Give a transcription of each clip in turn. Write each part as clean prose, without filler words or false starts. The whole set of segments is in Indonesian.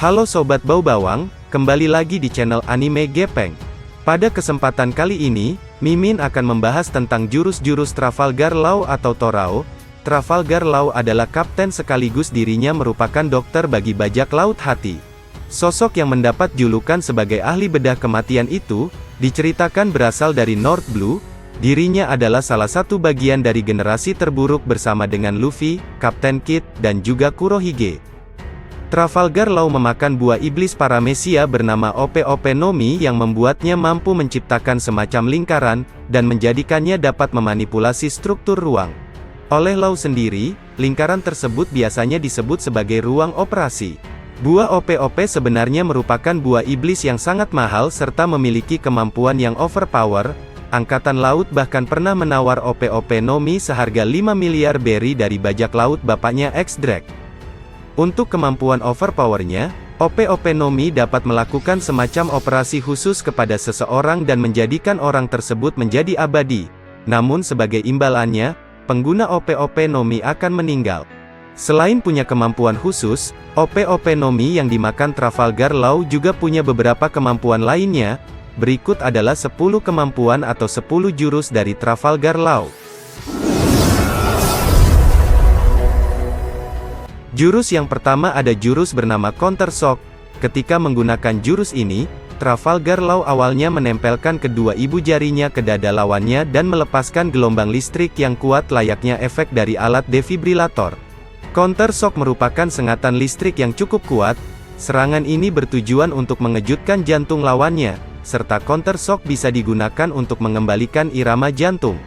Halo Sobat Bau Bawang, kembali lagi di channel Anime Gepeng. Pada kesempatan kali ini, Mimin akan membahas tentang jurus-jurus Trafalgar Law atau Torao. Trafalgar Law adalah kapten sekaligus dirinya merupakan dokter bagi bajak laut hati. Sosok yang mendapat julukan sebagai ahli bedah kematian itu, diceritakan berasal dari North Blue. Dirinya adalah salah satu bagian dari generasi terburuk bersama dengan Luffy, Kapten Kid, dan juga Kurohige. Trafalgar Law memakan buah iblis paramecia bernama Ope-Ope no Mi yang membuatnya mampu menciptakan semacam lingkaran, dan menjadikannya dapat memanipulasi struktur ruang. Oleh Law sendiri, lingkaran tersebut biasanya disebut sebagai ruang operasi. Buah Ope-Ope sebenarnya merupakan buah iblis yang sangat mahal serta memiliki kemampuan yang overpower. Angkatan Laut bahkan pernah menawar Ope-Ope no Mi seharga 5 miliar berry dari bajak laut bapaknya X-Drake. Untuk kemampuan overpowernya, Ope-Ope no Mi dapat melakukan semacam operasi khusus kepada seseorang dan menjadikan orang tersebut menjadi abadi. Namun sebagai imbalannya, pengguna Ope-Ope no Mi akan meninggal. Selain punya kemampuan khusus, Ope-Ope no Mi yang dimakan Trafalgar Law juga punya beberapa kemampuan lainnya. Berikut adalah 10 kemampuan atau 10 jurus dari Trafalgar Law. Jurus yang pertama ada jurus bernama Counter Shock. Ketika menggunakan jurus ini, Trafalgar Law awalnya menempelkan kedua ibu jarinya ke dada lawannya dan melepaskan gelombang listrik yang kuat layaknya efek dari alat defibrilator. Counter Shock merupakan sengatan listrik yang cukup kuat. Serangan ini bertujuan untuk mengejutkan jantung lawannya, serta Counter Shock bisa digunakan untuk mengembalikan irama jantung.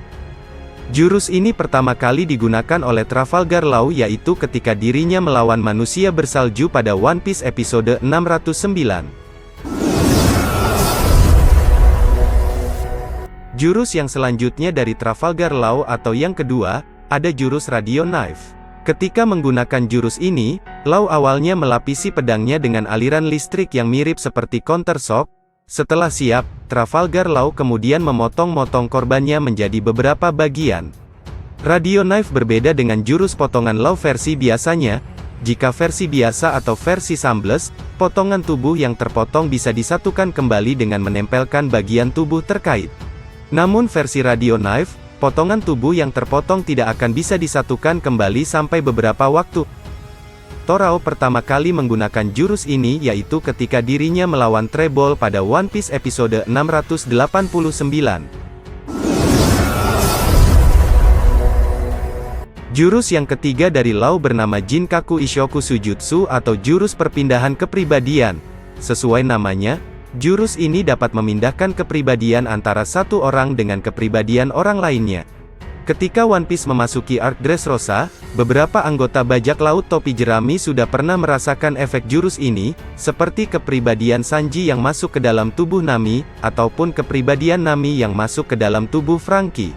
Jurus ini pertama kali digunakan oleh Trafalgar Law yaitu ketika dirinya melawan manusia bersalju pada One Piece episode 609. Jurus yang selanjutnya dari Trafalgar Law atau yang kedua, ada jurus Radio Knife. Ketika menggunakan jurus ini, Law awalnya melapisi pedangnya dengan aliran listrik yang mirip seperti Counter Shock. Setelah siap, Trafalgar Law kemudian memotong-motong korbannya menjadi beberapa bagian. Radio Knife berbeda dengan jurus potongan Law versi biasanya. Jika versi biasa atau versi Sambles, potongan tubuh yang terpotong bisa disatukan kembali dengan menempelkan bagian tubuh terkait. Namun versi Radio Knife, potongan tubuh yang terpotong tidak akan bisa disatukan kembali sampai beberapa waktu. Torao pertama kali menggunakan jurus ini yaitu ketika dirinya melawan Treble pada One Piece episode 689. Jurus yang ketiga dari Law bernama Jinkaku Ishoku Sujutsu atau jurus perpindahan kepribadian. Sesuai namanya, jurus ini dapat memindahkan kepribadian antara satu orang dengan kepribadian orang lainnya. Ketika One Piece memasuki arc Dressrosa, beberapa anggota bajak laut topi jerami sudah pernah merasakan efek jurus ini, seperti kepribadian Sanji yang masuk ke dalam tubuh Nami, ataupun kepribadian Nami yang masuk ke dalam tubuh Franky.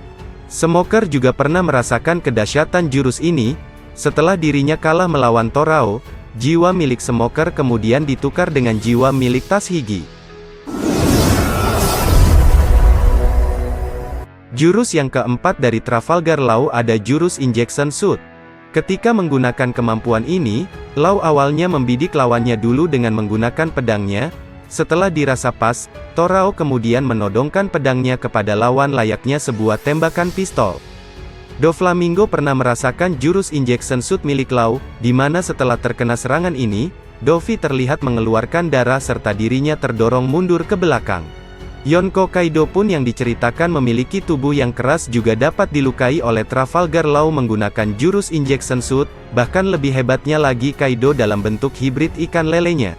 Smoker juga pernah merasakan kedahsyatan jurus ini. Setelah dirinya kalah melawan Torao, jiwa milik Smoker kemudian ditukar dengan jiwa milik Tashigi. Jurus yang keempat dari Trafalgar Law ada jurus Injection Shoot. Ketika menggunakan kemampuan ini, Law awalnya membidik lawannya dulu dengan menggunakan pedangnya. Setelah dirasa pas, Torao kemudian menodongkan pedangnya kepada lawan layaknya sebuah tembakan pistol. Doflamingo pernah merasakan jurus Injection Shoot milik Law, di mana setelah terkena serangan ini, Doffy terlihat mengeluarkan darah serta dirinya terdorong mundur ke belakang. Yonko Kaido pun yang diceritakan memiliki tubuh yang keras juga dapat dilukai oleh Trafalgar Law menggunakan jurus Injection Shoot, bahkan lebih hebatnya lagi Kaido dalam bentuk hibrid ikan lelenya.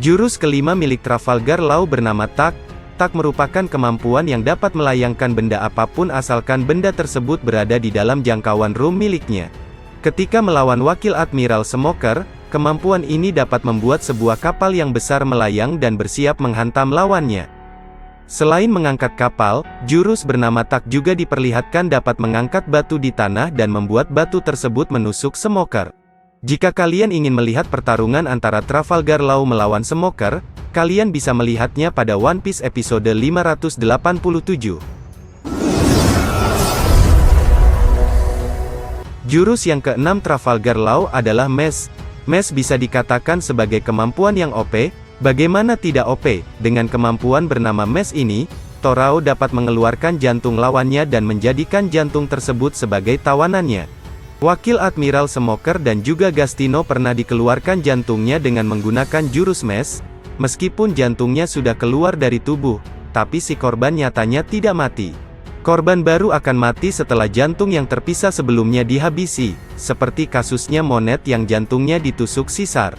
Jurus kelima milik Trafalgar Law bernama Tak. Tak merupakan kemampuan yang dapat melayangkan benda apapun asalkan benda tersebut berada di dalam jangkauan room miliknya. Ketika melawan Wakil Admiral Smoker, kemampuan ini dapat membuat sebuah kapal yang besar melayang dan bersiap menghantam lawannya. Selain mengangkat kapal, jurus bernama Tak juga diperlihatkan dapat mengangkat batu di tanah dan membuat batu tersebut menusuk Smoker. Jika kalian ingin melihat pertarungan antara Trafalgar Law melawan Smoker, kalian bisa melihatnya pada One Piece episode 587. Jurus yang keenam Trafalgar Law adalah Mace. Mace bisa dikatakan sebagai kemampuan yang OP, bagaimana tidak OP, dengan kemampuan bernama Mace ini, Torao dapat mengeluarkan jantung lawannya dan menjadikan jantung tersebut sebagai tawanannya. Wakil Admiral Smoker dan juga Gastino pernah dikeluarkan jantungnya dengan menggunakan jurus Mace, meskipun jantungnya sudah keluar dari tubuh, tapi si korban nyatanya tidak mati. Korban baru akan mati setelah jantung yang terpisah sebelumnya dihabisi, seperti kasusnya Monet yang jantungnya ditusuk sisar.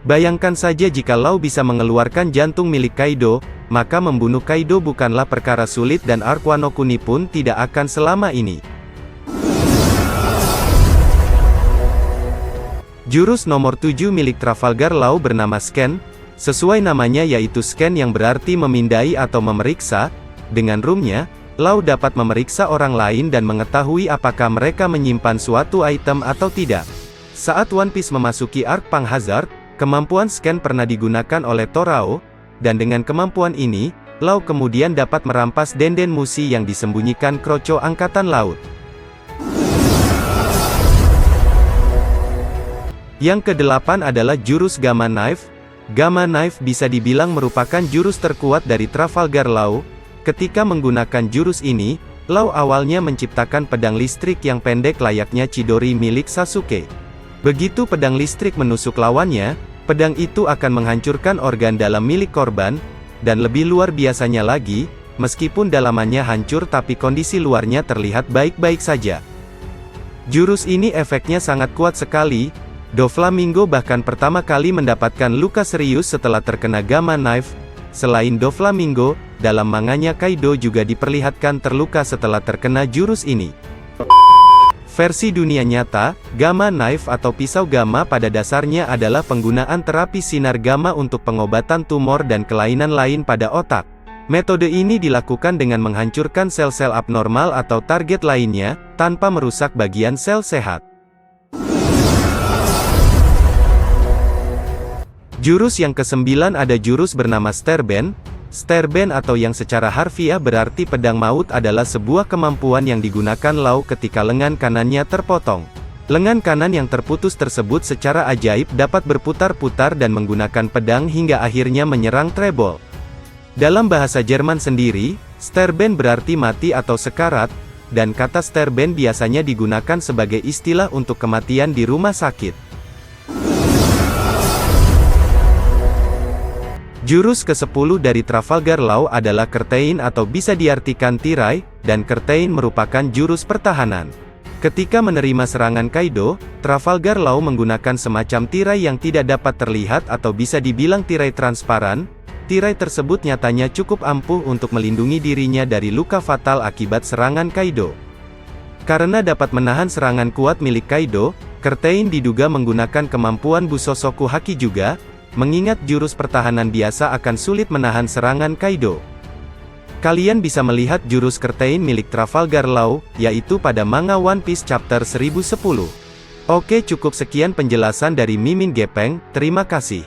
Bayangkan saja jika Law bisa mengeluarkan jantung milik Kaido, maka membunuh Kaido bukanlah perkara sulit dan Arc Wano Kuni pun tidak akan selama ini. Jurus nomor 7 milik Trafalgar Law bernama Scan. Sesuai namanya yaitu scan yang berarti memindai atau memeriksa. Dengan roomnya, Law dapat memeriksa orang lain dan mengetahui apakah mereka menyimpan suatu item atau tidak. Saat One Piece memasuki Arc Punk Hazard, kemampuan scan pernah digunakan oleh Torao, dan dengan kemampuan ini, Law kemudian dapat merampas Denden Mushi yang disembunyikan Kroco Angkatan Laut. Yang ke-8 adalah jurus Gamma Knife. Gamma Knife bisa dibilang merupakan jurus terkuat dari Trafalgar Law. Ketika menggunakan jurus ini, Law awalnya menciptakan pedang listrik yang pendek layaknya Chidori milik Sasuke. Begitu pedang listrik menusuk lawannya, pedang itu akan menghancurkan organ dalam milik korban, dan lebih luar biasanya lagi, meskipun dalamannya hancur tapi kondisi luarnya terlihat baik-baik saja. Jurus ini efeknya sangat kuat sekali. Doflamingo bahkan pertama kali mendapatkan luka serius setelah terkena Gamma Knife. Selain Doflamingo, dalam manganya Kaido juga diperlihatkan terluka setelah terkena jurus ini. Versi dunia nyata, Gamma Knife atau pisau gamma pada dasarnya adalah penggunaan terapi sinar gamma untuk pengobatan tumor dan kelainan lain pada otak. Metode ini dilakukan dengan menghancurkan sel-sel abnormal atau target lainnya, tanpa merusak bagian sel sehat. Jurus yang ke-9 ada jurus bernama Starband. Starband atau yang secara harfiah berarti pedang maut adalah sebuah kemampuan yang digunakan Law ketika lengan kanannya terpotong. Lengan kanan yang terputus tersebut secara ajaib dapat berputar-putar dan menggunakan pedang hingga akhirnya menyerang Treble. Dalam bahasa Jerman sendiri, Starband berarti mati atau sekarat, dan kata Starband biasanya digunakan sebagai istilah untuk kematian di rumah sakit. Jurus ke-10 dari Trafalgar Law adalah Curtain atau bisa diartikan tirai, dan Curtain merupakan jurus pertahanan. Ketika menerima serangan Kaido, Trafalgar Law menggunakan semacam tirai yang tidak dapat terlihat atau bisa dibilang tirai transparan. Tirai tersebut nyatanya cukup ampuh untuk melindungi dirinya dari luka fatal akibat serangan Kaido. Karena dapat menahan serangan kuat milik Kaido, Curtain diduga menggunakan kemampuan Busosoku Haki juga, mengingat jurus pertahanan biasa akan sulit menahan serangan Kaido. Kalian bisa melihat jurus Curtain milik Trafalgar Law, yaitu pada manga One Piece chapter 1010. Oke, cukup sekian penjelasan dari Mimin Gepeng, terima kasih.